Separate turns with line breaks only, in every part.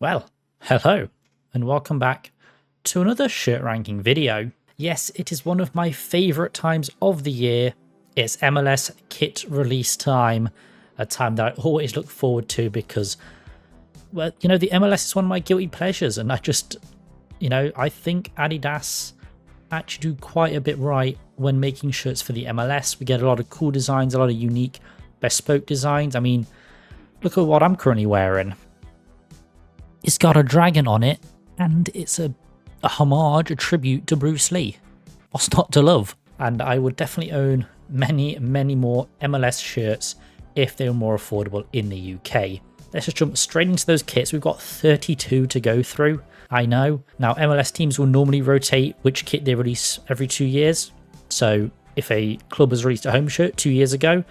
Well, hello and welcome back to another shirt ranking video. Yes, it is one of my favourite times of the year. It's MLS kit release time, a time that I always look forward to because, well, the MLS is one of my guilty pleasures, and I think Adidas actually do quite a bit right when making shirts for the MLS. We get a lot of cool designs, a lot of unique bespoke designs. I mean, look at what I'm currently wearing. It's got a dragon on it, and it's a homage, a tribute to Bruce Lee. What's not to love? And I would definitely own many more MLS shirts if they were more affordable in the UK. Let's just jump straight into those kits. We've got 32 to go through. I know. Now, MLS teams will normally rotate which kit they release every 2 years. So if a club has released a home shirt 2 years ago,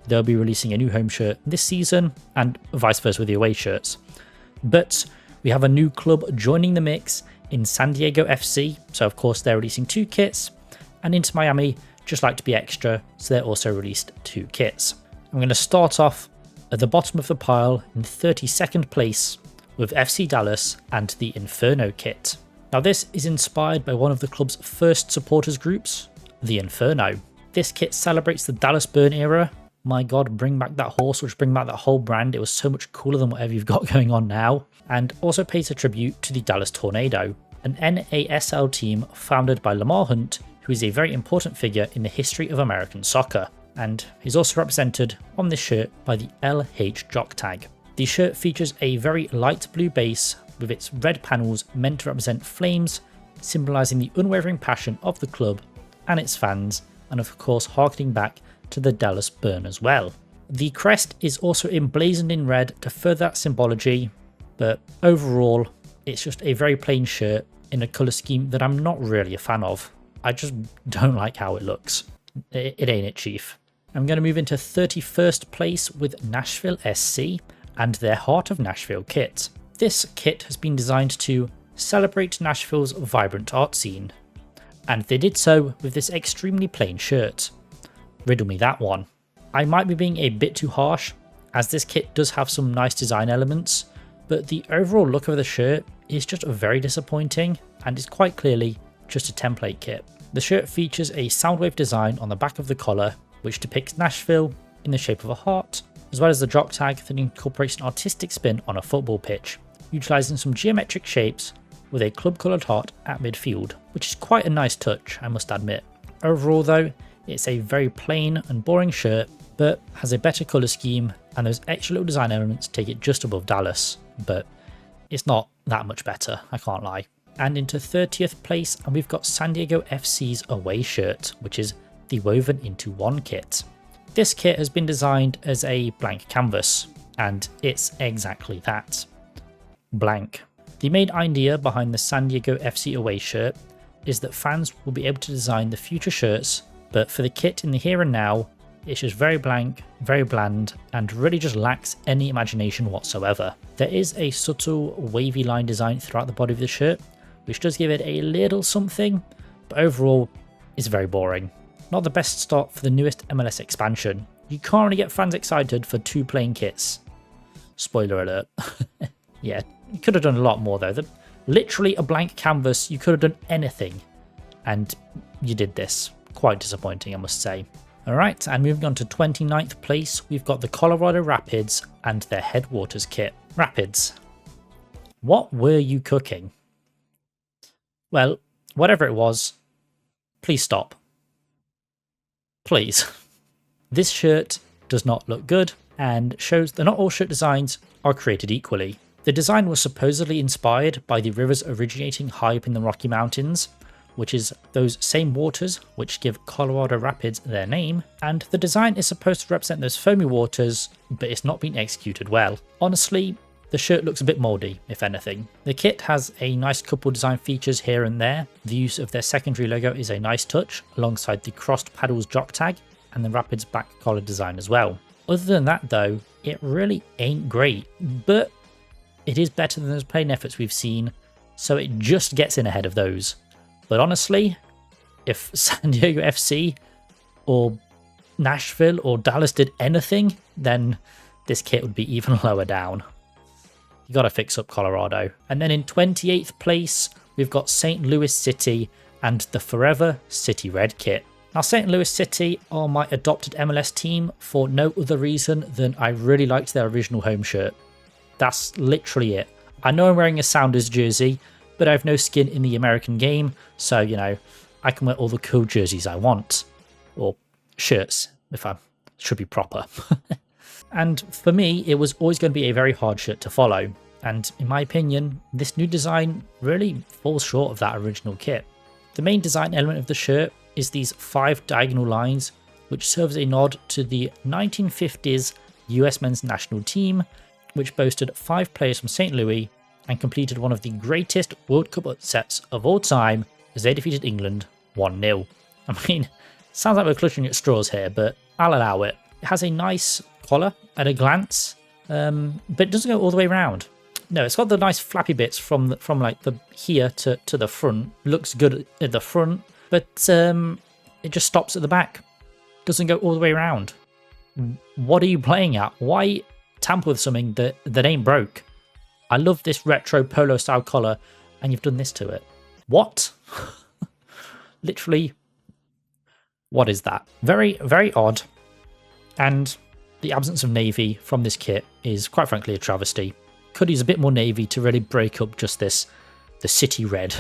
they'll be releasing a new home shirt this season, and vice versa with the away shirts. But we have a new club joining the mix in San Diego FC, so of course they're releasing 2 kits, and Inter Miami just like to be extra, so they're also released 2 kits. I'm going to start off at the bottom of the pile in 32nd place with FC Dallas and the Inferno kit. Now this is inspired by one of the club's first supporters groups, the Inferno. This kit celebrates the Dallas Burn era. My god, bring back that horse, which bring back that whole brand. It was so much cooler than whatever you've got going on now. And also pays a tribute to the Dallas Tornado, an NASL team founded by Lamar Hunt, who is a very important figure in the history of American soccer. And he's also represented on this shirt by the LH jock tag. The shirt features a very light blue base with its red panels meant to represent flames, symbolising the unwavering passion of the club and its fans, and of course harkening back to the Dallas Burn as well. The crest is also emblazoned in red to further that symbology, but overall it's just a very plain shirt in a colour scheme that I'm not really a fan of. I just don't like how it looks. It ain't it, chief. I'm going to move into 31st place with Nashville SC and their Heart of Nashville kit. This kit has been designed to celebrate Nashville's vibrant art scene, and they did so with this extremely plain shirt. Riddle me that one. I might be being a bit too harsh, as this kit does have some nice design elements, but the overall look of the shirt is just very disappointing, and is quite clearly just a template kit. The shirt features a Soundwave design on the back of the collar, which depicts Nashville in the shape of a heart, as well as the jock tag that incorporates an artistic spin on a football pitch, utilising some geometric shapes with a club coloured heart at midfield, which is quite a nice touch, I must admit. Overall though, it's a very plain and boring shirt, but has a better colour scheme, and those extra little design elements take it just above Dallas, but it's not that much better, I can't lie. And into 30th place, and we've got San Diego FC's away shirt, which is the Woven into One kit. This kit has been designed as a blank canvas, and it's exactly that. Blank. The main idea behind the San Diego FC away shirt is that fans will be able to design the future shirts, but for the kit in the here and now, it's just very blank, very bland, and really just lacks any imagination whatsoever. There is a subtle wavy line design throughout the body of the shirt, which does give it a little something, but overall, it's very boring. Not the best start for the newest MLS expansion. You can't really get fans excited for 2 plain kits. Spoiler alert. Yeah, you could have done a lot more though. Literally a blank canvas, you could have done anything, and you did this. Quite disappointing, I must say. Alright, and moving on to 29th place, we've got the Colorado Rapids and their Headwaters kit. Rapids. What were you cooking? Well, whatever it was, please stop. Please. This shirt does not look good, and shows that not all shirt designs are created equally. The design was supposedly inspired by the rivers originating high up in the Rocky Mountains, which is those same waters which give Colorado Rapids their name, and the design is supposed to represent those foamy waters, but it's not been executed well. Honestly, the shirt looks a bit mouldy, if anything. The kit has a nice couple design features here and there. The use of their secondary logo is a nice touch, alongside the crossed paddles jock tag and the Rapids back collar design as well. Other than that though, it really ain't great, but it is better than those plain efforts we've seen, so it just gets in ahead of those. But honestly, if San Diego FC or Nashville or Dallas did anything, then this kit would be even lower down. You got to fix up Colorado. And then in 28th place, we've got St. Louis City and the Forever City Red kit. Now, St. Louis City are my adopted MLS team for no other reason than I really liked their original home shirt. That's literally it. I know I'm wearing a Sounders jersey, but I have no skin in the American game, so, you know, I can wear all the cool jerseys I want. Or shirts, if I should be proper. And for me, it was always going to be a very hard shirt to follow. And in my opinion, this new design really falls short of that original kit. The main design element of the shirt is these 5 diagonal lines, which serves a nod to the 1950s US men's national team, which boasted 5 players from St. Louis and completed one of the greatest World Cup upsets of all time as they defeated England 1-0. I mean, sounds like we're clutching at straws here, but I'll allow it. It has a nice collar at a glance, but it doesn't go all the way around. No, it's got the nice flappy bits from like the here to the front. Looks good at the front, but it just stops at the back. Doesn't go all the way around. What are you playing at? Why tamper with something that ain't broke? I love this retro polo style collar, and you've done this to it. What? Literally, what is that? Very, very odd. And the absence of navy from this kit is quite frankly a travesty. Could use a bit more navy to really break up just the city red.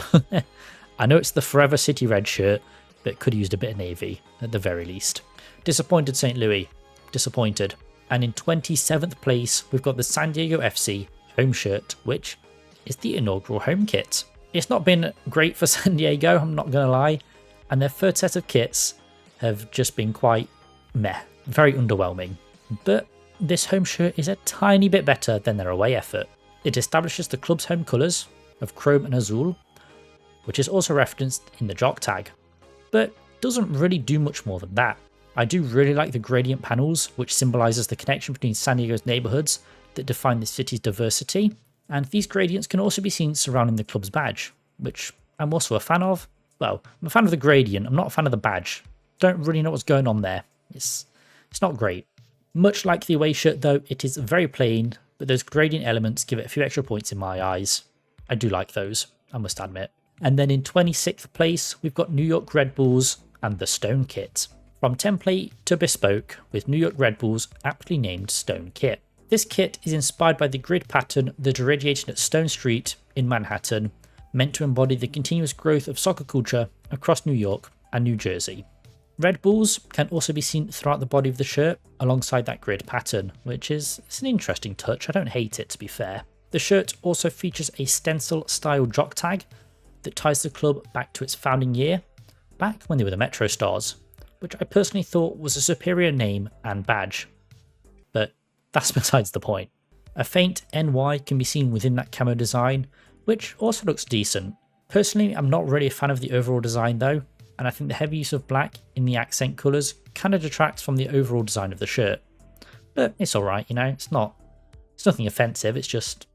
I know it's the Forever City Red shirt, but could have used a bit of navy at the very least. Disappointed St. Louis. Disappointed. And in 27th place, we've got the San Diego FC home shirt, which is the inaugural home kit. It's not been great for San Diego, I'm not going to lie. And their third set of kits have just been quite meh. Very underwhelming. But this home shirt is a tiny bit better than their away effort. It establishes the club's home colours of chrome and azul, which is also referenced in the jock tag, but doesn't really do much more than that. I do really like the gradient panels, which symbolises the connection between San Diego's neighbourhoods that define the city's diversity, and these gradients can also be seen surrounding the club's badge, which I'm also a fan of. Well, I'm a fan of the gradient, I'm not a fan of the badge. Don't really know what's going on there. It's not great. Much like the away shirt though, it is very plain, but those gradient elements give it a few extra points in my eyes. I do like those, I must admit. And then in 26th place, we've got New York Red Bulls and the Stone kit. From template to bespoke, with New York Red Bulls aptly named Stone kit. This kit is inspired by the grid pattern that originated at Stone Street in Manhattan, meant to embody the continuous growth of soccer culture across New York and New Jersey. Red Bulls can also be seen throughout the body of the shirt alongside that grid pattern, which is an interesting touch. I don't hate it, to be fair. The shirt also features a stencil style jock tag that ties the club back to its founding year, back when they were the Metro Stars, which I personally thought was a superior name and badge. But that's besides the point. A faint NY can be seen within that camo design, which also looks decent. Personally, I'm not really a fan of the overall design though, and I think the heavy use of black in the accent colours kind of detracts from the overall design of the shirt. But it's alright, you know, it's nothing offensive, it's just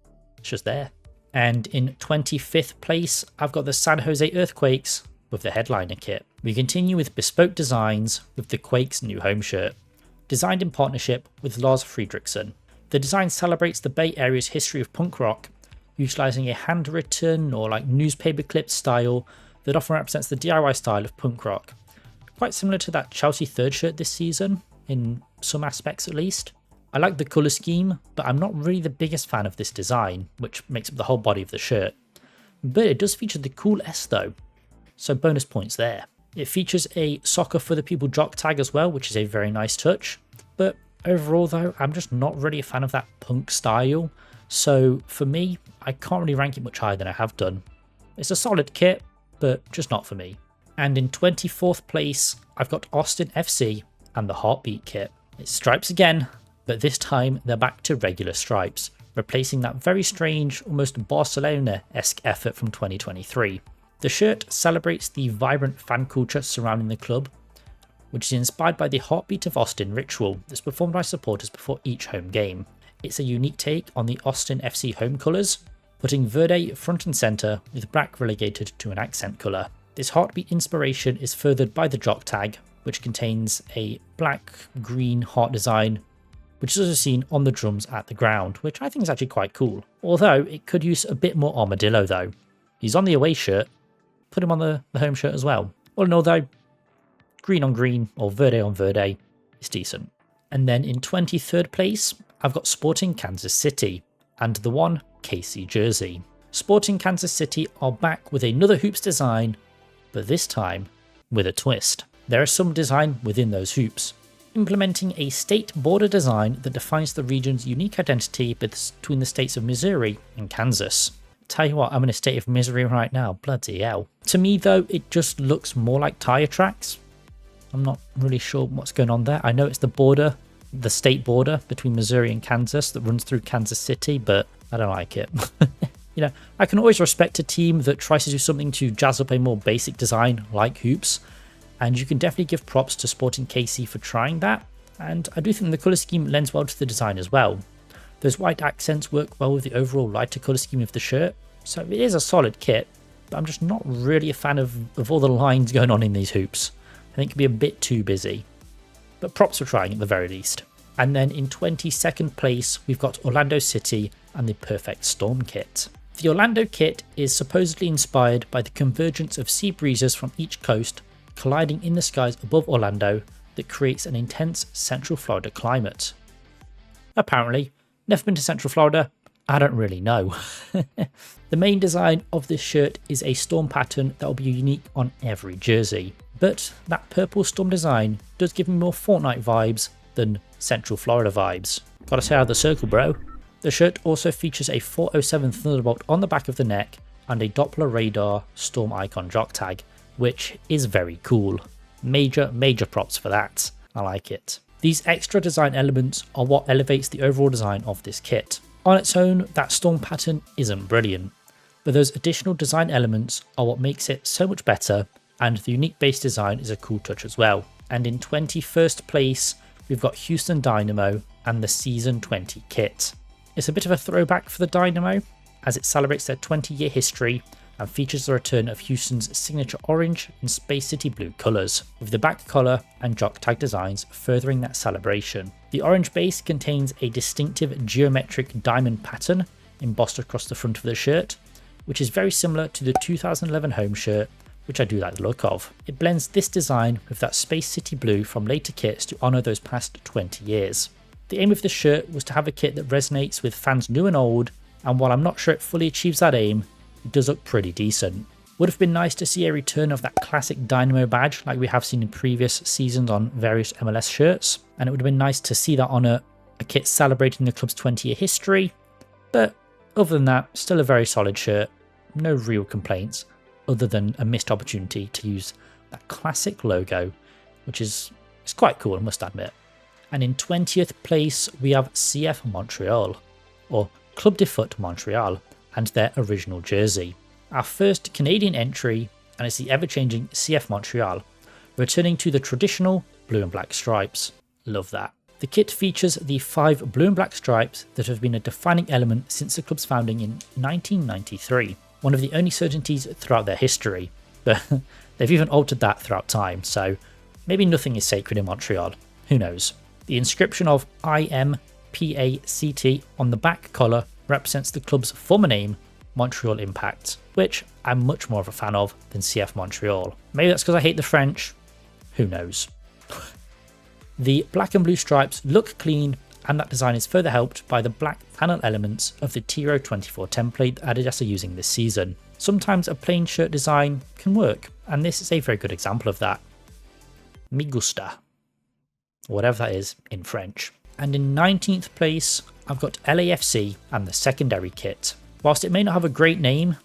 there. And in 25th place, I've got the San Jose Earthquakes with the headliner kit. We continue with bespoke designs with the Quakes' new home shirt, designed in partnership with Lars Friedrichsen. The design celebrates the Bay Area's history of punk rock, utilising a handwritten or like newspaper clipped style that often represents the DIY style of punk rock. Quite similar to that Chelsea third shirt this season, in some aspects at least. I like the colour scheme, but I'm not really the biggest fan of this design, which makes up the whole body of the shirt. But it does feature the cool S though, so bonus points there. It features a Soccer for the People jock tag as well, which is a very nice touch. But overall though, I'm just not really a fan of that punk style, so for me, I can't really rank it much higher than I have done. It's a solid kit, but just not for me. And in 24th place, I've got Austin FC and the Heartbeat kit. It's stripes again, but this time they're back to regular stripes, replacing that very strange, almost Barcelona-esque effort from 2023. The shirt celebrates the vibrant fan culture surrounding the club, which is inspired by the Heartbeat of Austin ritual that's performed by supporters before each home game. It's a unique take on the Austin FC home colours, putting verde front and centre with black relegated to an accent colour. This Heartbeat inspiration is furthered by the jock tag, which contains a black-green heart design which is also seen on the drums at the ground, which I think is actually quite cool. Although it could use a bit more armadillo though. He's on the away shirt, put him on the home shirt as well. All in all though, green on green or verde on verde is decent. And then in 23rd place, I've got Sporting Kansas City and the one KC jersey. Sporting Kansas City are back with another hoops design, but this time with a twist. There is some design within those hoops, implementing a state border design that defines the region's unique identity between the states of Missouri and Kansas. Tell you what, I'm in a state of misery right now, bloody hell. To me though, it just looks more like tire tracks. I'm not really sure what's going on there. I know it's the border, the state border between Missouri and Kansas that runs through Kansas City, but I don't like it. You know, I can always respect a team that tries to do something to jazz up a more basic design like hoops, and you can definitely give props to Sporting KC for trying that, and I do think the colour scheme lends well to the design as well. Those white accents work well with the overall lighter colour scheme of the shirt, so it is a solid kit, but I'm just not really a fan of all the lines going on in these hoops. I think it can be a bit too busy, but props for trying at the very least. And then in 22nd place, we've got Orlando City and the Perfect Storm kit. The Orlando kit is supposedly inspired by the convergence of sea breezes from each coast colliding in the skies above Orlando that creates an intense Central Florida climate. Apparently, never been to Central Florida, I don't really know. The main design of this shirt is a storm pattern that will be unique on every jersey, but that purple storm design does give me more Fortnite vibes than Central Florida vibes. Gotta say out of the circle, bro. The shirt also features a 407 Thunderbolt on the back of the neck and a Doppler radar storm icon jock tag, which is very cool. Major props for that. I like it. These extra design elements are what elevates the overall design of this kit. On its own, that storm pattern isn't brilliant, but those additional design elements are what makes it so much better, and the unique base design is a cool touch as well. And in 21st place, we've got Houston Dynamo and the Season 20 kit. It's a bit of a throwback for the Dynamo, as it celebrates their 20-year history and features the return of Houston's signature orange and Space City blue colours, with the back collar and jock tag designs furthering that celebration. The orange base contains a distinctive geometric diamond pattern embossed across the front of the shirt, which is very similar to the 2011 home shirt, which I do like the look of. It blends this design with that Space City blue from later kits to honour those past 20 years. The aim of this shirt was to have a kit that resonates with fans new and old, and while I'm not sure it fully achieves that aim, it does look pretty decent. Would have been nice to see a return of that classic Dynamo badge like we have seen in previous seasons on various MLS shirts, and it would have been nice to see that on a kit celebrating the club's 20-year history, but other than that, still a very solid shirt, no real complaints, other than a missed opportunity to use that classic logo, which is quite cool, I must admit. And in 20th place, we have CF Montreal, or Club de Foot Montreal, and their original jersey. Our first Canadian entry, and it's the ever-changing CF Montreal, returning to the traditional blue and black stripes. Love that. The kit features the 5 blue and black stripes that have been a defining element since the club's founding in 1993, one of the only certainties throughout their history, but they've even altered that throughout time, so maybe nothing is sacred in Montreal, who knows. The inscription of IMPACT on the back collar represents the club's former name, Montreal Impact, which I'm much more of a fan of than CF Montreal. Maybe that's because I hate the French, who knows. The black and blue stripes look clean, and that design is further helped by the black panel elements of the Tiro 24 template that Adidas are using this season. Sometimes a plain shirt design can work, and this is a very good example of that. Me gusta. Whatever that is in French. And in 19th place, I've got LAFC and the secondary kit. Whilst it may not have a great name,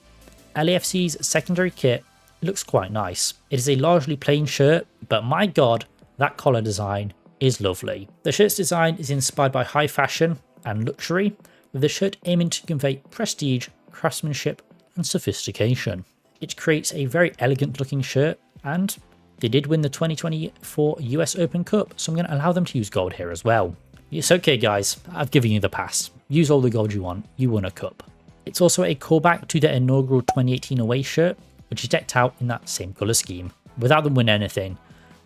LAFC's secondary kit looks quite nice. It is a largely plain shirt, but my god, that collar design is lovely. The shirt's design is inspired by high fashion and luxury, with the shirt aiming to convey prestige, craftsmanship, and sophistication. It creates a very elegant looking shirt, and they did win the 2024 US Open Cup, so I'm going to allow them to use gold here as well. It's okay guys, I've given you the pass. Use all the gold you want, you won a cup. It's also a callback to their inaugural 2018 away shirt, which is decked out in that same colour scheme. Without them winning anything,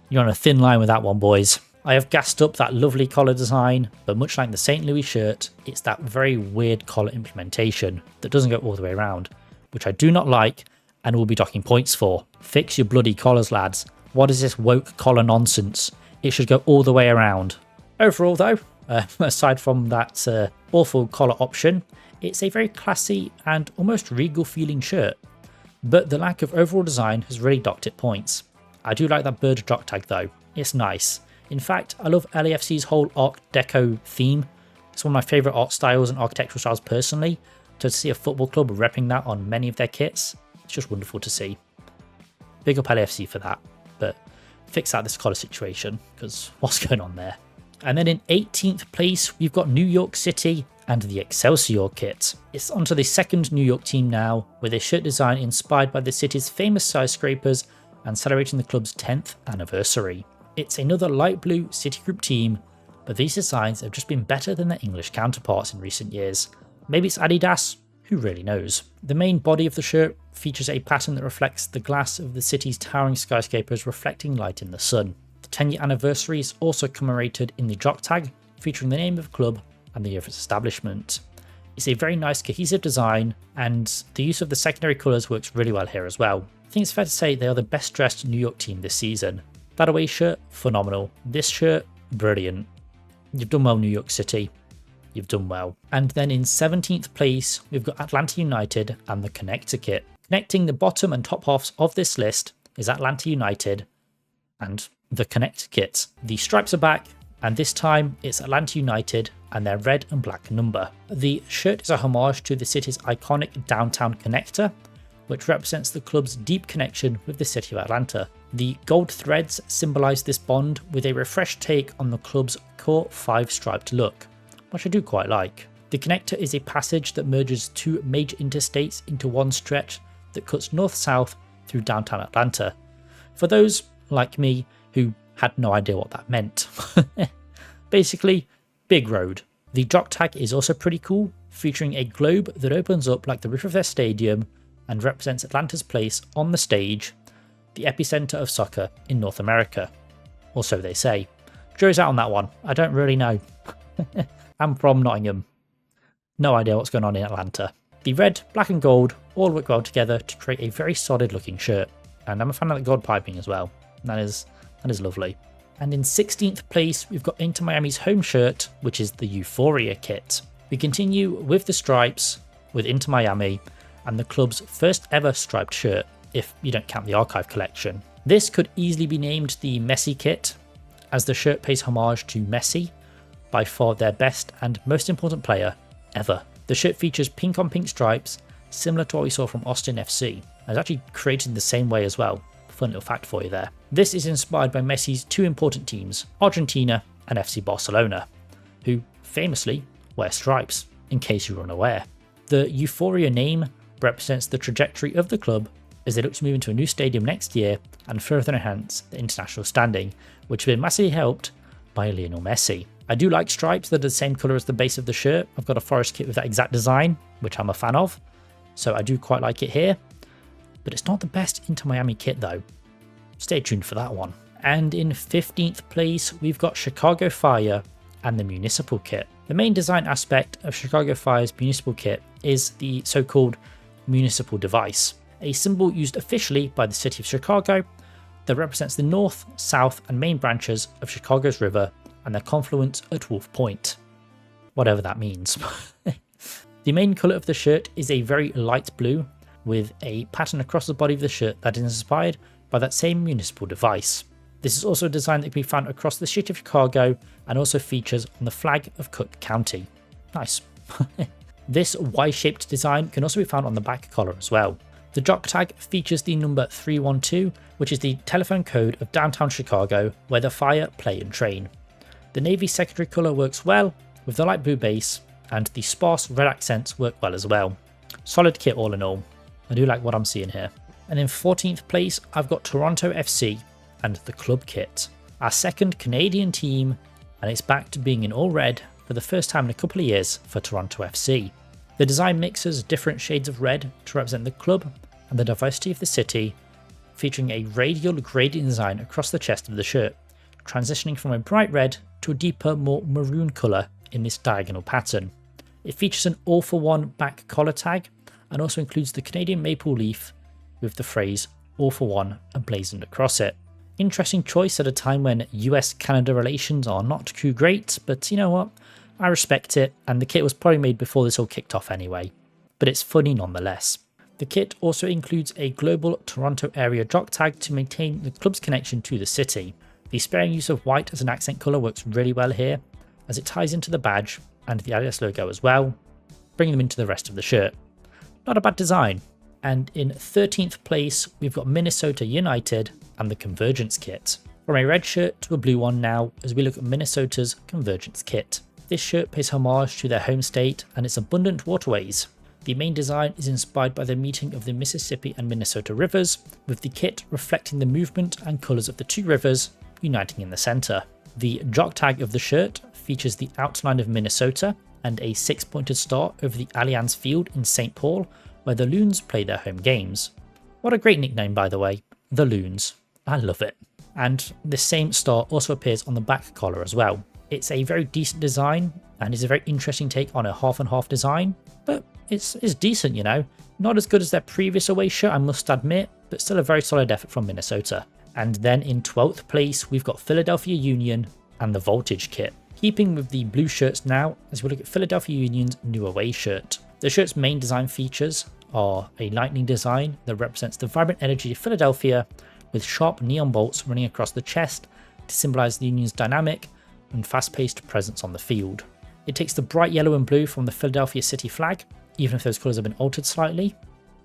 you're on a thin line with that one, boys. I have gassed up that lovely collar design, but much like the St. Louis shirt, it's that very weird collar implementation that doesn't go all the way around, which I do not like and will be docking points for. Fix your bloody collars, lads. What is this woke collar nonsense? It should go all the way around. Overall though, aside from that awful collar option, it's a very classy and almost regal feeling shirt, but the lack of overall design has really docked it points. I do like that bird jock tag though, it's nice. In fact, I love LAFC's whole Art Deco theme. It's one of my favourite art styles and architectural styles personally, so to see a football club repping that on many of their kits, it's just wonderful to see. Big up LAFC for that, but fix out this collar situation, because what's going on there? And then in 18th place, we've got New York City and the Excelsior kit. It's onto the second New York team now, with a shirt design inspired by the city's famous skyscrapers and celebrating the club's 10th anniversary. It's another light blue Citigroup team, but these designs have just been better than their English counterparts in recent years. Maybe it's Adidas, who really knows? The main body of the shirt features a pattern that reflects the glass of the city's towering skyscrapers reflecting light in the sun. The 10-year anniversary is also commemorated in the jock tag, featuring the name of the club and the year of its establishment. It's a very nice cohesive design, and the use of the secondary colours works really well here as well. I think it's fair to say they are the best dressed New York team this season. That away shirt, phenomenal. This shirt, brilliant. You've done well, New York City. You've done well. And then in 17th place, we've got Atlanta United and the Connector kit. Connecting the bottom and top halves of this list is Atlanta United and the Connector kit. The stripes are back, and this time it's Atlanta United and their red and black number. The shirt is a homage to the city's iconic downtown connector, which represents the club's deep connection with the city of Atlanta. The gold threads symbolise this bond with a refreshed take on the club's core 5-striped look, which I do quite like. The connector is a passage that merges two major interstates into one stretch that cuts north-south through downtown Atlanta. For those, like me, who had no idea what that meant. Basically, big road. The jock tag is also pretty cool, featuring a globe that opens up like the roof of their stadium and represents Atlanta's place on the stage, the epicenter of soccer in North America. Or so they say. Jury's out on that one. I don't really know. I'm from Nottingham. No idea what's going on in Atlanta. The red, black and gold all work well together to create a very solid looking shirt. And I'm a fan of the gold piping as well. That is lovely. And in 16th place, we've got Inter Miami's home shirt, which is the Euphoria kit. We continue with the stripes with Inter Miami and the club's first ever striped shirt, if you don't count the archive collection. This could easily be named the Messi kit, as the shirt pays homage to Messi, by far their best and most important player ever. The shirt features pink on pink stripes, similar to what we saw from Austin FC. And it's actually created in the same way as well. Fun little fact for you there. This is inspired by Messi's two important teams, Argentina and FC Barcelona, who famously wear stripes, in case you were unaware. The Euphoria name represents the trajectory of the club as they look to move into a new stadium next year and further enhance the international standing, which has been massively helped by Lionel Messi. I do like stripes that are the same colour as the base of the shirt. I've got a Forest kit with that exact design, which I'm a fan of, so I do quite like it here. But it's not the best Inter Miami kit though. Stay tuned for that one. And in 15th place, we've got Chicago Fire and the Municipal kit. The main design aspect of Chicago Fire's Municipal kit is the so-called Municipal device, a symbol used officially by the city of Chicago that represents the north, south and main branches of Chicago's river and their confluence at Wolf Point. Whatever that means. The main colour of the shirt is a very light blue, with a pattern across the body of the shirt that is inspired by that same municipal device. This is also a design that can be found across the city of Chicago and also features on the flag of Cook County. Nice. This Y-shaped design can also be found on the back collar as well. The jock tag features the number 312, which is the telephone code of downtown Chicago where the Fire play and train. The navy secondary colour works well with the light blue base, and the sparse red accents work well as well. Solid kit all in all. I do like what I'm seeing here. And in 14th place, I've got Toronto FC and the club kit. Our second Canadian team, and it's back to being in all red for the first time in a couple of years for Toronto FC. The design mixes different shades of red to represent the club and the diversity of the city, featuring a radial gradient design across the chest of the shirt, transitioning from a bright red to a deeper, more maroon colour in this diagonal pattern. It features an All for One back collar tag and also includes the Canadian maple leaf with the phrase All for One emblazoned across it. Interesting choice at a time when US-Canada relations are not too great, but you know what? I respect it, and the kit was probably made before this all kicked off anyway. But it's funny nonetheless. The kit also includes a global Toronto area jock tag to maintain the club's connection to the city. The sparing use of white as an accent colour works really well here, as it ties into the badge and the Adidas logo as well, bringing them into the rest of the shirt. Not a bad design. And in 13th place, we've got Minnesota United and the Convergence kit. From a red shirt to a blue one now, as we look at Minnesota's Convergence kit. This shirt pays homage to their home state and its abundant waterways. The main design is inspired by the meeting of the Mississippi and Minnesota rivers, with the kit reflecting the movement and colours of the two rivers uniting in the centre. The jock tag of the shirt features the outline of Minnesota and a 6-pointed star over the Allianz Field in St. Paul, where the Loons play their home games. What a great nickname, by the way, the Loons. I love it. And this same star also appears on the back collar as well. It's a very decent design and is a very interesting take on a half and half design, but it's decent, you know. Not as good as their previous away shirt, I must admit, but still a very solid effort from Minnesota. And then in 12th place, we've got Philadelphia Union and the Voltage kit. Keeping with the blue shirts now, as we look at Philadelphia Union's new away shirt. The shirt's main design features are a lightning design that represents the vibrant energy of Philadelphia, with sharp neon bolts running across the chest to symbolise the Union's dynamic and fast-paced presence on the field. It takes the bright yellow and blue from the Philadelphia City flag, even if those colours have been altered slightly,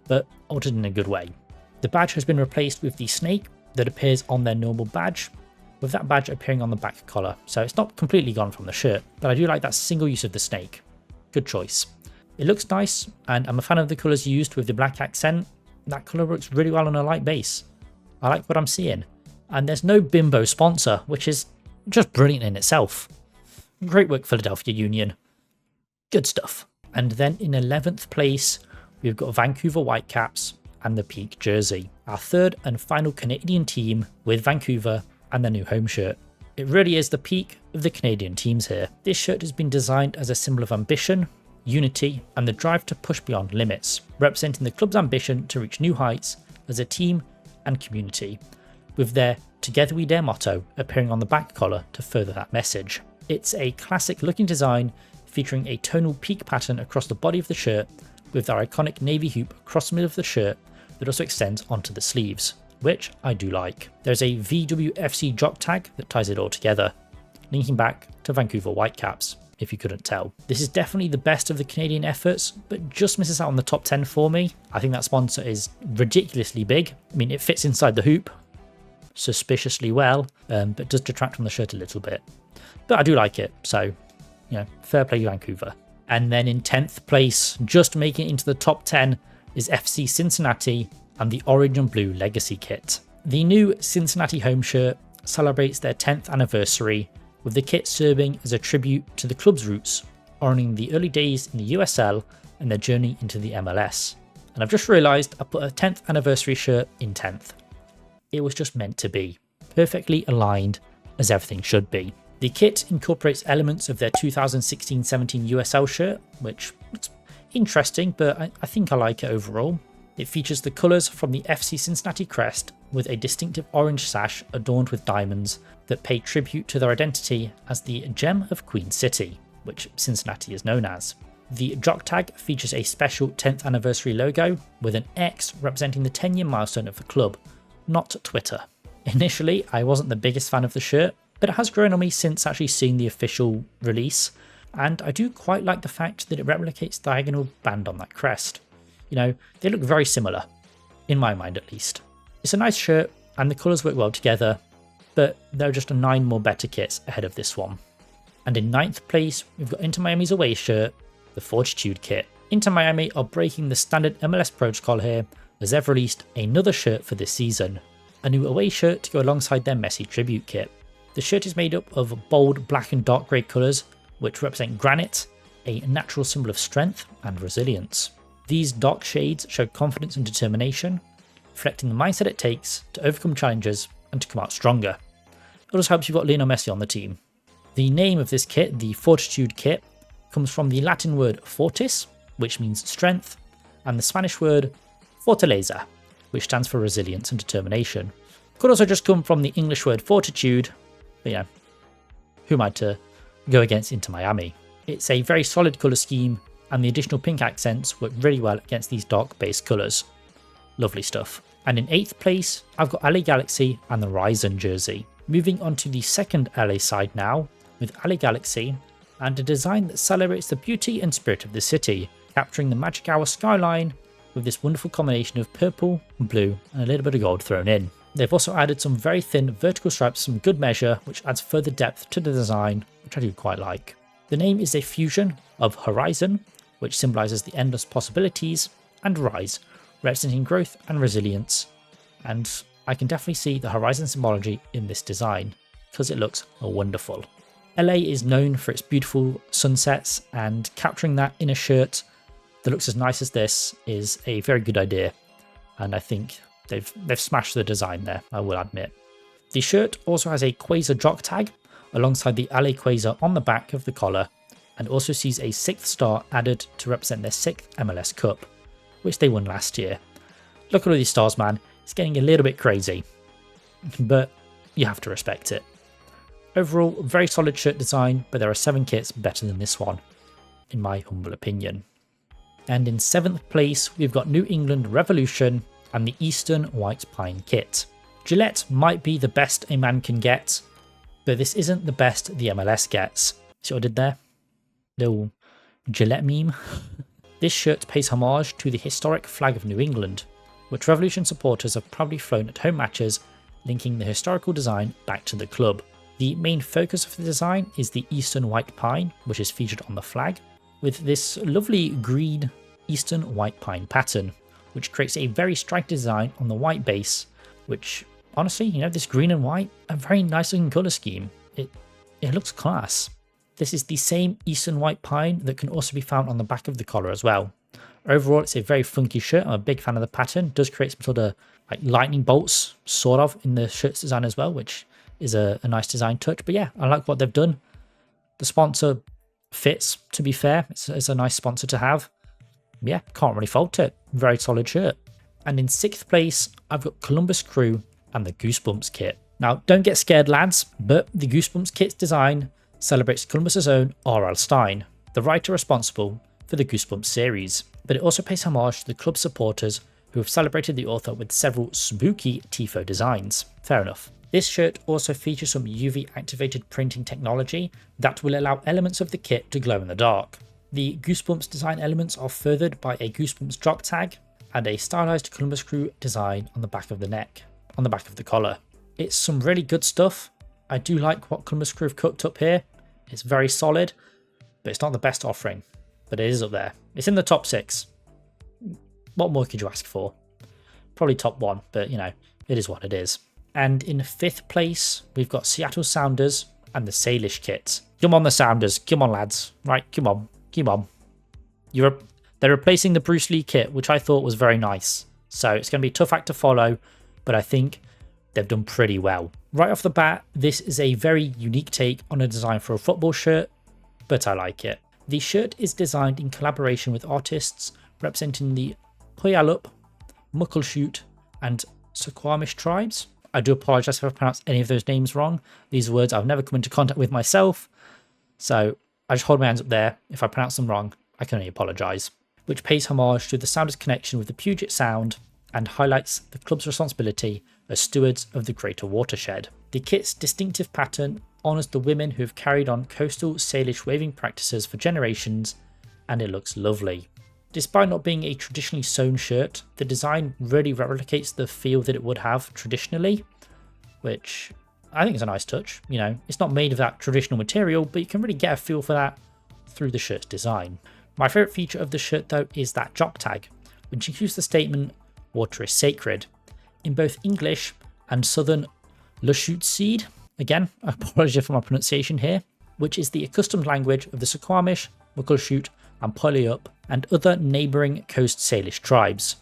but altered in a good way. The badge has been replaced with the snake that appears on their normal badge, with that badge appearing on the back collar, so it's not completely gone from the shirt, but I do like that single use of the snake. Good choice. It looks nice, and I'm a fan of the colours used with the black accent. That colour works really well on a light base. I like what I'm seeing. And there's no bimbo sponsor, which is just brilliant in itself. Great work, Philadelphia Union. Good stuff. And then in 11th place, we've got Vancouver Whitecaps and the Peak jersey. Our third and final Canadian team with Vancouver and their new home shirt. It really is the peak of the Canadian teams here. This shirt has been designed as a symbol of ambition, unity, and the drive to push beyond limits, representing the club's ambition to reach new heights as a team and community, with their Together We Dare motto appearing on the back collar to further that message. It's a classic looking design featuring a tonal peak pattern across the body of the shirt, with their iconic navy hoop across the middle of the shirt that also extends onto the sleeves, which I do like. There's a VWFC jock tag that ties it all together, linking back to Vancouver Whitecaps, if you couldn't tell. This is definitely the best of the Canadian efforts, but just misses out on the top 10 for me. I think that sponsor is ridiculously big. I mean, it fits inside the hoop suspiciously well, but does detract from the shirt a little bit. But I do like it, so, you know, fair play Vancouver. And then in 10th place, just making it into the top 10, is FC Cincinnati and the orange and blue legacy kit. The new Cincinnati home shirt celebrates their 10th anniversary, with the kit serving as a tribute to the club's roots, honouring the early days in the USL and their journey into the MLS. And I've just realised I put a 10th anniversary shirt in 10th. It was just meant to be. Perfectly aligned, as everything should be. The kit incorporates elements of their 2016-17 USL shirt, which looks interesting, but I think I like it overall. It features the colours from the FC Cincinnati crest, with a distinctive orange sash adorned with diamonds that pay tribute to their identity as the Gem of Queen City, which Cincinnati is known as. The jock tag features a special 10th anniversary logo, with an X representing the 10-year milestone of the club, not Twitter. Initially, I wasn't the biggest fan of the shirt, but it has grown on me since actually seeing the official release, and I do quite like the fact that it replicates the diagonal band on that crest. You know, they look very similar, in my mind at least. It's a nice shirt, and the colours work well together, but there are just 9 more better kits ahead of this one. And in 9th place, we've got Inter Miami's away shirt, the Fortitude kit. Inter Miami are breaking the standard MLS protocol here, as they've released another shirt for this season, a new away shirt to go alongside their Messi tribute kit. The shirt is made up of bold black and dark grey colours, which represent granite, a natural symbol of strength and resilience. These dark shades show confidence and determination, reflecting the mindset it takes to overcome challenges and to come out stronger. It also helps you've got Lionel Messi on the team. The name of this kit, the Fortitude kit, comes from the Latin word fortis, which means strength, and the Spanish word fortaleza, which stands for resilience and determination. Could also just come from the English word fortitude, but yeah, who am I to go against Inter Miami? It's a very solid colour scheme, and the additional pink accents work really well against these dark base colours. Lovely stuff. And in 8th place, I've got LA Galaxy and the Ryzen jersey. Moving on to the second LA side now, with LA Galaxy, and a design that celebrates the beauty and spirit of the city, capturing the Magic Hour skyline with this wonderful combination of purple, blue, and a little bit of gold thrown in. They've also added some very thin vertical stripes from good measure, which adds further depth to the design, which I do quite like. The name is a fusion of Horizon, which symbolises the endless possibilities, and Rise, representing growth and resilience. And I can definitely see the Horizon symbology in this design, because it looks wonderful. LA is known for its beautiful sunsets, and capturing that in a shirt that looks as nice as this is a very good idea, and I think they've smashed the design there, I will admit. The shirt also has a Quasar jock tag alongside the LA Quasar on the back of the collar, and also sees a 6th star added to represent their 6th MLS Cup, which they won last year. Look at all these stars, man, it's getting a little bit crazy, but you have to respect it. Overall, very solid shirt design, but there are 7 kits better than this one, in my humble opinion. And in 7th place, we've got New England Revolution and the Eastern White Pine kit. Gillette might be the best a man can get, but this isn't the best the MLS gets. See what I did there? Little Gillette meme. This shirt pays homage to the historic flag of New England, which Revolution supporters have proudly flown at home matches, linking the historical design back to the club. The main focus of the design is the Eastern White Pine, which is featured on the flag, with this lovely green Eastern White Pine pattern, which creates a very striking design on the white base, which honestly, you know, this green and white, a very nice looking colour scheme. It looks class. This is the same Eastern White Pine that can also be found on the back of the collar as well. Overall, it's a very funky shirt. I'm a big fan of the pattern. It does create some sort of like lightning bolts, sort of, in the shirt's design as well, which is a nice design touch. But yeah, I like what they've done. The sponsor fits, to be fair. It's a nice sponsor to have. Yeah, can't really fault it. Very solid shirt. And in 6th place, I've got Columbus Crew and the Goosebumps kit. Now, don't get scared, lads, but the Goosebumps kit's design celebrates Columbus's own R.L. Stine, the writer responsible for the Goosebumps series. But it also pays homage to the club supporters who have celebrated the author with several spooky tifo designs. Fair enough. This shirt also features some UV activated printing technology that will allow elements of the kit to glow in the dark. The Goosebumps design elements are furthered by a Goosebumps jock tag and a stylized Columbus Crew design on the back of the neck, on the back of the collar. It's some really good stuff. I do like what Columbus Crew have cooked up here. It's very solid, but it's not the best offering, but it is up there. It's in the top 6. What more could you ask for? Probably top 1, but you know, it is what it is. And in 5th place, we've got Seattle Sounders and the Salish kit. Come on, the Sounders. Come on, lads. Right, come on. Come on. They're replacing the Bruce Lee kit, which I thought was very nice. So it's going to be a tough act to follow, but I think they've done pretty well. Right off the bat, this is a very unique take on a design for a football shirt, but I like it. The shirt is designed in collaboration with artists representing the Puyallup, Muckleshoot, and Suquamish tribes. I do apologise if I pronounce any of those names wrong. These are words I've never come into contact with myself, so I just hold my hands up there. If I pronounce them wrong, I can only apologise. Which pays homage to the Sounders' connection with the Puget Sound and highlights the club's responsibility as stewards of the greater watershed. The kit's distinctive pattern honours the women who have carried on coastal Salish waving practices for generations, and it looks lovely. Despite not being a traditionally sewn shirt, the design really replicates the feel that it would have traditionally, which I think is a nice touch. You know, it's not made of that traditional material, but you can really get a feel for that through the shirt's design. My favourite feature of the shirt though is that jock tag, which includes the statement, "Water is sacred," in both English and Southern Lushootseed. Again, I apologise for my pronunciation here, which is the accustomed language of the Suquamish, Muckleshoot, and Puyallup, and other neighbouring coast Salish tribes.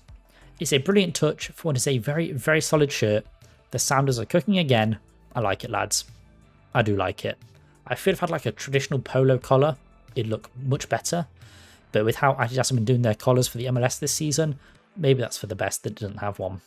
It's a brilliant touch for what is a very, very solid shirt. The Sounders are cooking again. I like it, lads. I do like it. I feel if I had like a traditional polo collar, it'd look much better. But with how Adidas have been doing their collars for the MLS this season, maybe that's for the best that it doesn't have one.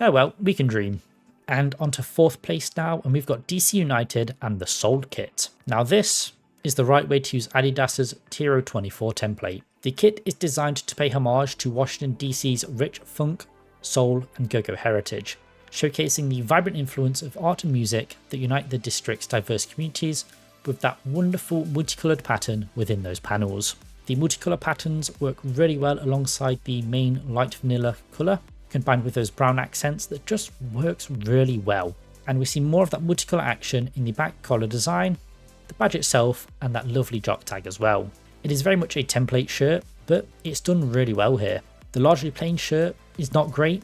Oh well, we can dream. And on to 4th place now, and we've got DC United and the Soul kit. Now this is the right way to use Adidas's Tiro 24 template. The kit is designed to pay homage to Washington DC's rich funk, soul and go-go heritage, showcasing the vibrant influence of art and music that unite the district's diverse communities with that wonderful multicoloured pattern within those panels. The multicolour patterns work really well alongside the main light vanilla colour, combined with those brown accents that just works really well. And we see more of that multicolour action in the back collar design, the badge itself, and that lovely jock tag as well. It is very much a template shirt, but it's done really well here. The largely plain shirt is not great,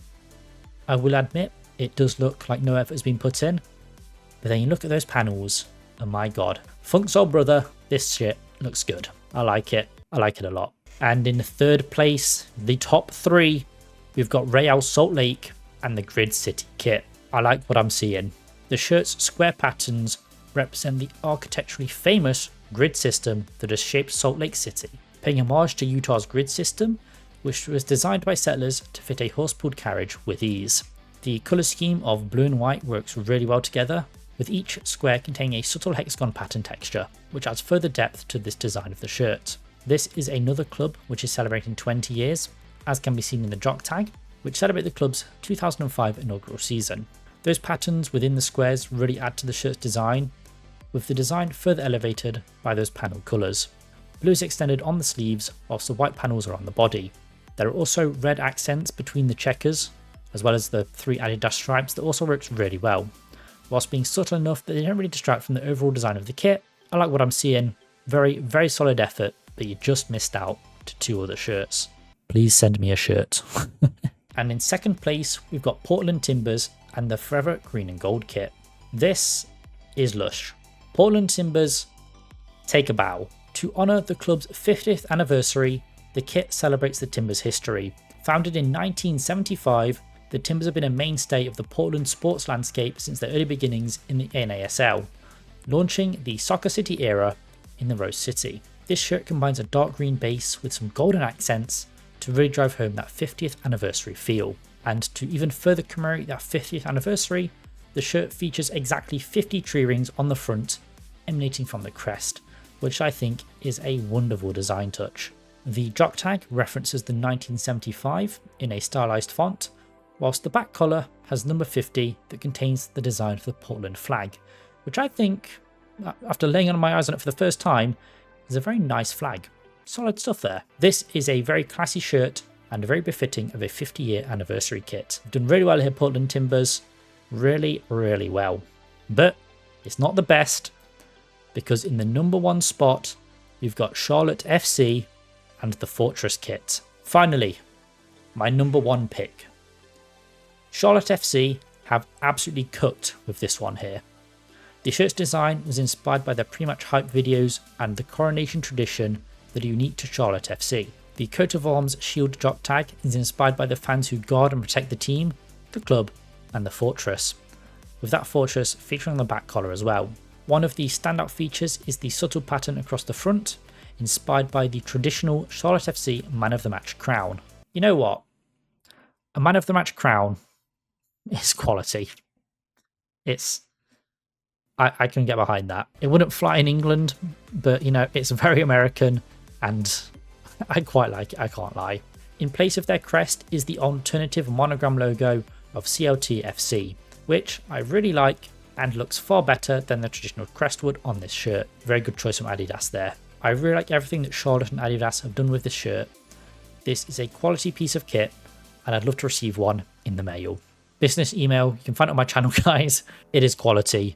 I will admit. It does look like no effort has been put in, but then you look at those panels, and my god, Funk's old brother, this shit looks good. I like it a lot. And in 3rd place, the top 3, we've got Real Salt Lake and the Grid City kit. I like what I'm seeing. The shirt's square patterns represent the architecturally famous grid system that has shaped Salt Lake City, paying homage to Utah's grid system, which was designed by settlers to fit a horse-pulled carriage with ease. The colour scheme of blue and white works really well together, with each square containing a subtle hexagon pattern texture, which adds further depth to this design of the shirt. This is another club which is celebrating 20 years, as can be seen in the jock tag, which celebrate the club's 2005 inaugural season. Those patterns within the squares really add to the shirt's design, with the design further elevated by those panel colours. Blue is extended on the sleeves, whilst the white panels are on the body. There are also red accents between the checkers, as well as the 3 Adidas stripes that also works really well. Whilst being subtle enough that they don't really distract from the overall design of the kit, I like what I'm seeing. Very, very solid effort, but you just missed out to 2 other shirts. Please send me a shirt. And in 2nd place, we've got Portland Timbers and the Forever Green and Gold kit. This is lush. Portland Timbers, take a bow. To honour the club's 50th anniversary, the kit celebrates the Timbers' history. Founded in 1975, the Timbers have been a mainstay of the Portland sports landscape since their early beginnings in the NASL, launching the Soccer City era in the Rose City. This shirt combines a dark green base with some golden accents to really drive home that 50th anniversary feel. And to even further commemorate that 50th anniversary, the shirt features exactly 50 tree rings on the front, emanating from the crest, which I think is a wonderful design touch. The jock tag references the 1975 in a stylized font, whilst the back collar has number 50 that contains the design for the Portland flag, which I think, after laying on my eyes on it for the first time, is a very nice flag. Solid stuff there. This is a very classy shirt and very befitting of a 50-year anniversary kit. Done really well here, Portland Timbers. Really, really well. But it's not the best, because in the number 1 spot, we've got Charlotte FC and the Fortress kit. Finally, my number 1 pick. Charlotte FC have absolutely cooked with this one here. The shirt's design was inspired by their pre-match hype videos and the coronation tradition that are unique to Charlotte FC. The coat of arms shield jock tag is inspired by the fans who guard and protect the team, the club, and the fortress, with that fortress featuring on the back collar as well. One of the standout features is the subtle pattern across the front, inspired by the traditional Charlotte FC Man of the Match crown. You know what? A Man of the Match crown is quality. I can get behind that. It wouldn't fly in England, but you know, it's very American and I quite like it, I can't lie. In place of their crest is the alternative monogram logo of CLT FC, which I really like and looks far better than the traditional crest would on this shirt. Very good choice from Adidas there. I really like everything that Charlotte and Adidas have done with this shirt. This is a quality piece of kit and I'd love to receive one in the mail. Business email, you can find it on my channel, guys. It is quality.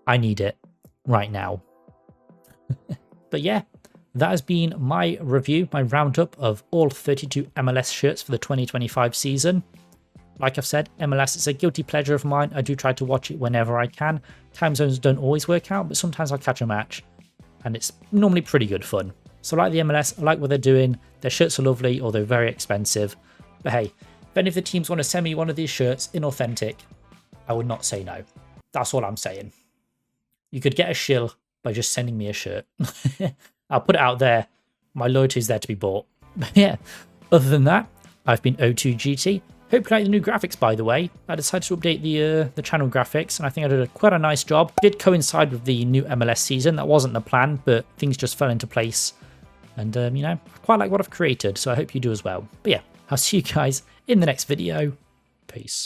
I need it right now. But yeah, that has been my review, my roundup of all 32 MLS shirts for the 2025 season. Like I've said, MLS is a guilty pleasure of mine. I do try to watch it whenever I can. Time zones don't always work out, but sometimes I'll catch a match and it's normally pretty good fun. So I like the MLS, I like what they're doing. Their shirts are lovely, although very expensive. But hey, if any of the teams want to send me one of these shirts in authentic, I would not say no. That's all I'm saying. you could get a shill by just sending me a shirt. I'll put it out there. My loyalty is there to be bought. But yeah, other than that, I've been O2GT. Hope you like the new graphics, by the way. I decided to update the channel graphics, and I think I did quite a nice job. It did coincide with the new MLS season. That wasn't the plan, but things just fell into place. And, you know, I quite like what I've created, so I hope you do as well. But yeah, I'll see you guys in the next video. Peace.